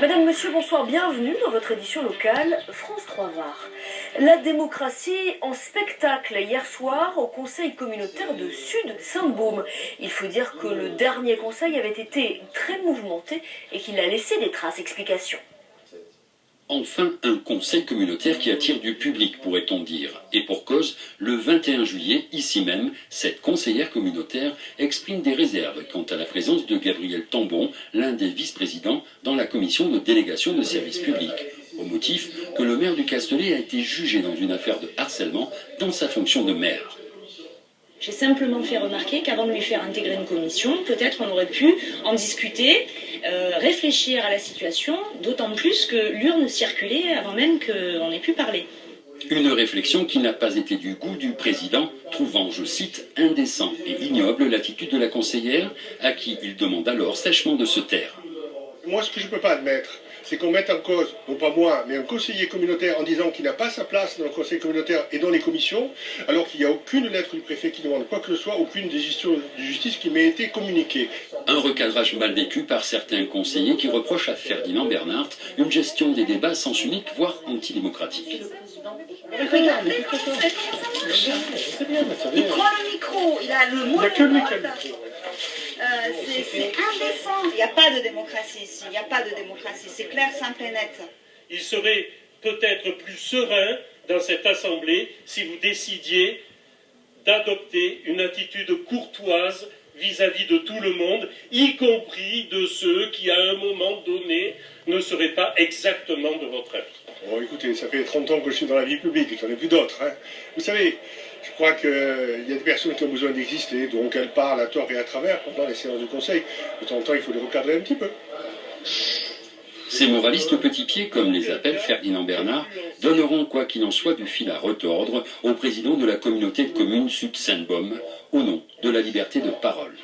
Madame, Monsieur, bonsoir, bienvenue dans votre édition locale France 3 Var. La démocratie en spectacle hier soir au Conseil communautaire de Sud-Sainte-Baume. Il faut dire que le dernier conseil avait été très mouvementé et qu'il a laissé des traces. Explication. Enfin, un conseil communautaire qui attire du public, pourrait-on dire. Et pour cause, le 21 juillet, ici même, cette conseillère communautaire exprime des réserves quant à la présence de Gabriel Tambon, l'un des vice-présidents, dans la commission de délégation de services publics, au motif que le maire du Castellet a été jugé dans une affaire de harcèlement dans sa fonction de maire. J'ai simplement fait remarquer qu'avant de lui faire intégrer une commission, peut-être on aurait pu en discuter, réfléchir à la situation, d'autant plus que l'urne circulait avant même qu'on ait pu parler. Une réflexion qui n'a pas été du goût du président, trouvant, je cite, indécent et ignoble l'attitude de la conseillère, à qui il demande alors sèchement de se taire. Moi, ce que je ne peux pas admettre, c'est qu'on mette en cause, non pas moi, mais un conseiller communautaire en disant qu'il n'a pas sa place dans le conseil communautaire et dans les commissions, alors qu'il n'y a aucune lettre du préfet qui demande quoi que ce soit, aucune décision de justice qui m'ait été communiquée. Un recadrage mal vécu par certains conseillers qui reprochent à Ferdinand Bernard une gestion des débats à sens unique, voire antidémocratique. Regardez, il prend le micro, il a le monopole. C'est indécent. Il n'y a pas de démocratie ici. Il n'y a pas de démocratie. C'est clair, simple et net. Il serait peut-être plus serein dans cette assemblée si vous décidiez d'adopter une attitude courtoise vis-à-vis de tout le monde, y compris de ceux qui, à un moment donné, ne seraient pas exactement de votre avis. Bon, écoutez, ça fait 30 ans que je suis dans la vie publique et j'en ai vu d'autres. Hein. Vous savez, je crois qu'il y a des personnes qui ont besoin d'exister, donc elles parlent à tort et à travers pendant les séances du conseil. De temps en temps, il faut les recadrer un petit peu. Ces moralistes petits pieds, comme les appelle Ferdinand Bernard, donneront, quoi qu'il en soit, du fil à retordre au président de la communauté de communes Sud-Sainte-Baume, au nom de la liberté de parole.